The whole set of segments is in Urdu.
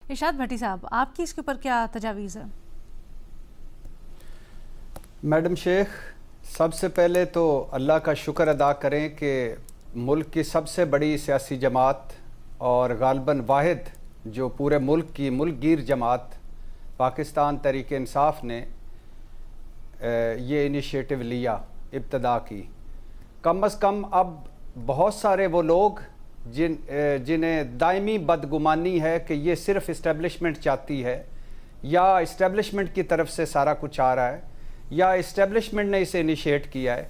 ارشاد بھٹی صاحب، آپ کی اس کے اوپر کیا تجاویز ہے؟ میڈم شیخ، سب سے پہلے تو اللہ کا شکر ادا کریں کہ ملک کی سب سے بڑی سیاسی جماعت اور غالباً واحد جو پورے ملک کی ملک گیر جماعت پاکستان تحریک انصاف نے یہ انیشیٹو لیا، ابتدا کی۔ کم از کم اب بہت سارے وہ لوگ جنہیں دائمی بدگمانی ہے کہ یہ صرف اسٹیبلشمنٹ چاہتی ہے یا اسٹیبلشمنٹ کی طرف سے سارا کچھ آ رہا ہے یا اسٹیبلشمنٹ نے اسے انیشیٹ کیا ہے،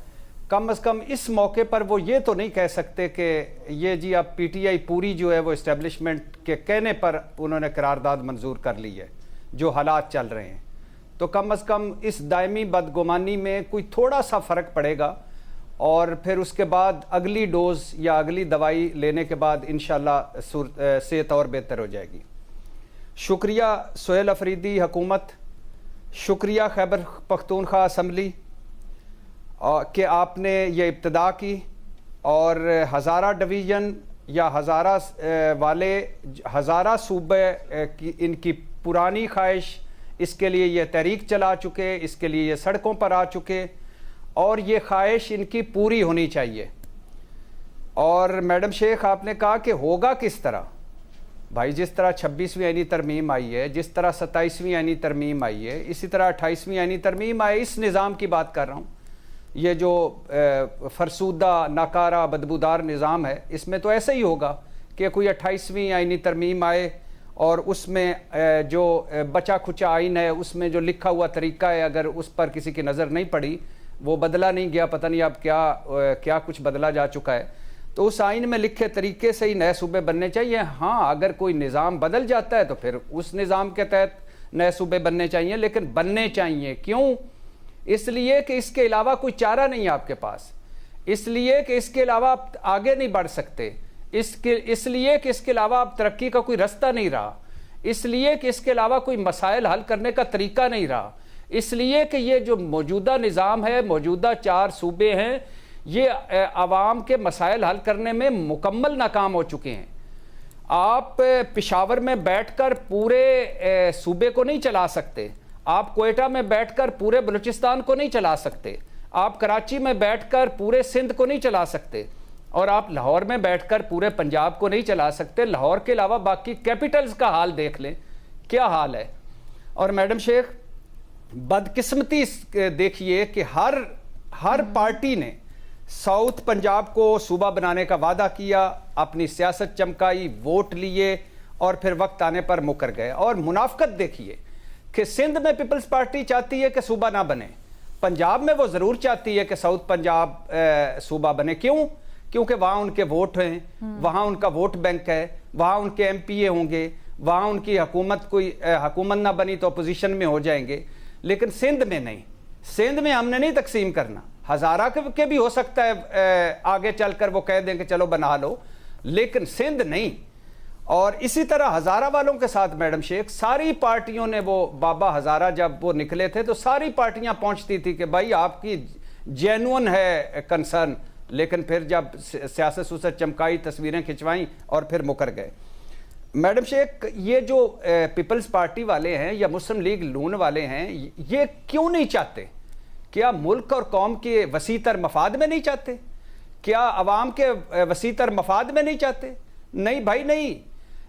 کم از کم اس موقع پر وہ یہ تو نہیں کہہ سکتے کہ یہ جی اب پی ٹی آئی پوری جو ہے وہ اسٹیبلشمنٹ کے کہنے پر انہوں نے قرارداد منظور کر لی ہے جو حالات چل رہے ہیں۔ تو کم از کم اس دائمی بدگمانی میں کوئی تھوڑا سا فرق پڑے گا، اور پھر اس کے بعد اگلی ڈوز یا اگلی دوائی لینے کے بعد انشاءاللہ صحت اور بہتر ہو جائے گی۔ شکریہ سہیل افریدی حکومت، شکریہ خیبر پختونخوا اسمبلی کہ آپ نے یہ ابتدا کی، اور ہزارہ ڈویژن یا ہزارہ والے ہزارہ صوبے کی ان کی پرانی خواہش، اس کے لیے یہ تحریک چلا چکے، اس کے لیے یہ سڑکوں پر آ چکے، اور یہ خواہش ان کی پوری ہونی چاہیے۔ اور میڈم شیخ، آپ نے کہا کہ ہوگا کس طرح؟ بھائی جس طرح 26ویں آئینی ترمیم آئی ہے، جس طرح 27ویں آئینی ترمیم آئی ہے، اسی طرح 28ویں آئینی ترمیم آئی، اس نظام کی بات کر رہا ہوں۔ یہ جو فرسودہ ناکارہ بدبودار نظام ہے، اس میں تو ایسا ہی ہوگا کہ کوئی 28ویں آئینی ترمیم آئے اور اس میں جو بچا کھچا آئین ہے، اس میں جو لکھا ہوا طریقہ ہے، اگر اس پر کسی کی نظر نہیں پڑی، وہ بدلا نہیں گیا، پتہ نہیں اب کیا کچھ بدلا جا چکا ہے، تو اس آئین میں لکھے طریقے سے ہی نئے صوبے بننے چاہیے۔ ہاں، اگر کوئی نظام بدل جاتا ہے تو پھر اس نظام کے تحت نئے صوبے بننے چاہیے، لیکن بننے چاہیے کیوں؟ اس لیے کہ اس کے علاوہ کوئی چارہ نہیں ہے آپ کے پاس، اس لیے کہ اس کے علاوہ آپ آگے نہیں بڑھ سکتے، اس لیے کہ اس کے علاوہ آپ ترقی کا کوئی رستہ نہیں رہا، اس لیے کہ اس کے علاوہ کوئی مسائل حل کرنے کا طریقہ نہیں رہا، اس لیے کہ یہ جو موجودہ نظام ہے، موجودہ 4 صوبے ہیں، یہ عوام کے مسائل حل کرنے میں مکمل ناکام ہو چکے ہیں۔ آپ پشاور میں بیٹھ کر پورے صوبے کو نہیں چلا سکتے، آپ کوئٹہ میں بیٹھ کر پورے بلوچستان کو نہیں چلا سکتے، آپ کراچی میں بیٹھ کر پورے سندھ کو نہیں چلا سکتے، اور آپ لاہور میں بیٹھ کر پورے پنجاب کو نہیں چلا سکتے۔ لاہور کے علاوہ باقی کیپٹلز کا حال دیکھ لیں کیا حال ہے۔ اور میڈم شیخ، بدقسمتی دیکھیے کہ ہر پارٹی نے ساؤتھ پنجاب کو صوبہ بنانے کا وعدہ کیا، اپنی سیاست چمکائی، ووٹ لیے، اور پھر وقت آنے پر مکر گئے۔ اور منافقت دیکھیے کہ سندھ میں پیپلز پارٹی چاہتی ہے کہ صوبہ نہ بنے، پنجاب میں وہ ضرور چاہتی ہے کہ ساؤتھ پنجاب صوبہ بنے۔ کیوں؟ کیونکہ وہاں ان کے ووٹ ہیں، وہاں ان کا ووٹ بینک ہے، وہاں ان کے ایم پی اے ہوں گے، وہاں ان کی حکومت نہ بنی تو اپوزیشن میں ہو جائیں گے۔ لیکن سندھ میں نہیں، سندھ میں ہم نے نہیں تقسیم کرنا۔ ہزارہ کے بھی ہو سکتا ہے آگے چل کر وہ کہہ دیں کہ چلو بنا لو، لیکن سندھ نہیں۔ اور اسی طرح ہزارہ والوں کے ساتھ میڈم شیخ، ساری پارٹیوں نے، وہ بابا ہزارہ جب وہ نکلے تھے تو ساری پارٹیاں پہنچتی تھی کہ بھائی آپ کی جینون ہے کنسرن، لیکن پھر جب سیاست سوست چمکائی، تصویریں کھنچوائیں، اور پھر مکر گئے۔ میڈم شیخ، یہ جو پیپلز پارٹی والے ہیں یا مسلم لیگ نون والے ہیں، یہ کیوں نہیں چاہتے؟ کیا ملک اور قوم کے وسیع تر مفاد میں نہیں چاہتے؟ کیا عوام کے وسیع تر مفاد میں نہیں چاہتے؟ نہیں بھائی نہیں،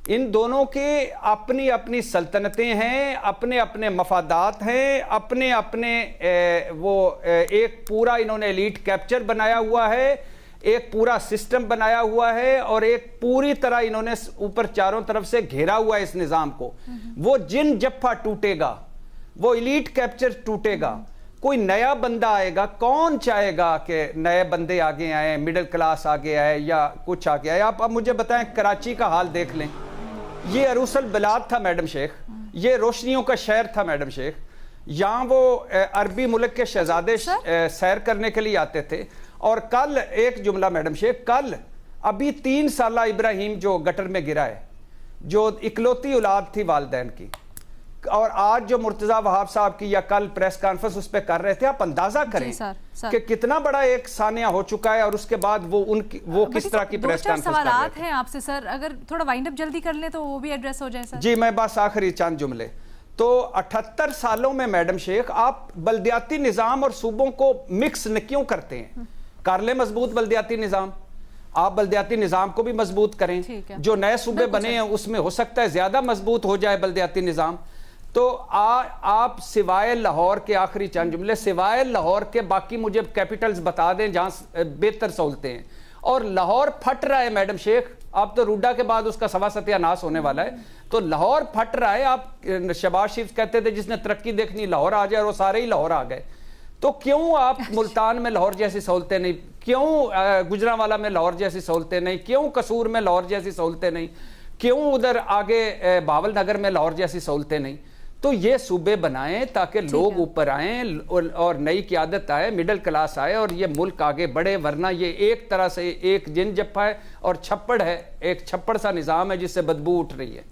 ان دونوں کے اپنی اپنی سلطنتیں ہیں، اپنے اپنے مفادات ہیں، اپنے اپنے وہ ایک پورا انہوں نے ایلیٹ کیپچر بنایا ہوا ہے، ایک پورا سسٹم بنایا ہوا ہے، اور ایک پوری طرح انہوں نے اوپر چاروں طرف سے گھیرا ہوا ہے اس نظام کو۔ وہ جن جپھا ٹوٹے گا، وہ ایلیٹ کیپچر ٹوٹے گا، کوئی نیا بندہ آئے گا۔ کون چاہے گا کہ نئے بندے آگے آئیں، مڈل کلاس آگے آئے یا کچھ آگے آئے؟ آپ اب مجھے بتائیں، کراچی کا حال دیکھ لیں، یہ عروس البلاد تھا میڈم شیخ، یہ روشنیوں کا شہر تھا میڈم شیخ، یہاں وہ عربی ملک کے شہزادے سیر کرنے کے لیے آتے تھے۔ اور کل ایک جملہ میڈم شیخ، کل ابھی 3 سالہ ابراہیم جو گٹر میں گرا ہے، جو اکلوتی اولاد تھی والدین کی، اور آج جو مرتضی وہاب صاحب کی یا کل پریس کانفرنس اس پہ کر رہے تھے، آپ اندازہ کریں کہ کتنا بڑا ایک سانحہ ہو چکا ہے، اور اس کے بعد وہ کس طرح کی پریس کانفرنس کر رہے تھے۔ سوالات ہیں آپ سے سر، اگر تھوڑا وائنڈ اپ جلدی کر لیں تو وہ بھی ایڈریس ہو جائے سر۔ جی میں بس آخری چند جملے، تو 78 سالوں میں میڈم شیخ آپ بلدیاتی نظام اور صوبوں کو مکس کیوں کرتے ہیں؟ کر لیں مضبوط بلدیاتی نظام، آپ بلدیاتی نظام کو بھی مضبوط کریں، جو نئے صوبے بنے ہیں اس میں ہو سکتا ہے زیادہ مضبوط ہو جائے بلدیاتی نظام۔ تو آپ سوائے لاہور کے، آخری چند جملے، سوائے لاہور کے باقی مجھے کیپٹلز بتا دیں جہاں بہتر سہولتیں ہیں۔ اور لاہور پھٹ رہا ہے میڈم شیخ، آپ تو روڈا کے بعد اس کا سوا ستیہ ناس ہونے والا ہے، تو لاہور پھٹ رہا ہے۔ آپ شہباز شریف کہتے تھے جس نے ترقی دیکھنی لاہور آ جائے، اور وہ سارے ہی لاہور آ گئے۔ تو کیوں آپ ملتان میں لاہور جیسی سہولتیں نہیں، کیوں گجرانوالہ میں لاہور جیسی سہولتیں نہیں، کیوں قصور میں لاہور جیسی سہولتیں نہیں، کیوں ادھر آگے بھاول نگر میں لاہور جیسی سہولتیں نہیں؟ تو یہ صوبے بنائیں تاکہ لوگ اوپر آئیں اور نئی قیادت آئے، مڈل کلاس آئے، اور یہ ملک آگے بڑھے۔ ورنہ یہ ایک طرح سے ایک جن جپا ہے اور چھپڑ ہے، ایک چھپڑ سا نظام ہے جس سے بدبو اٹھ رہی ہے۔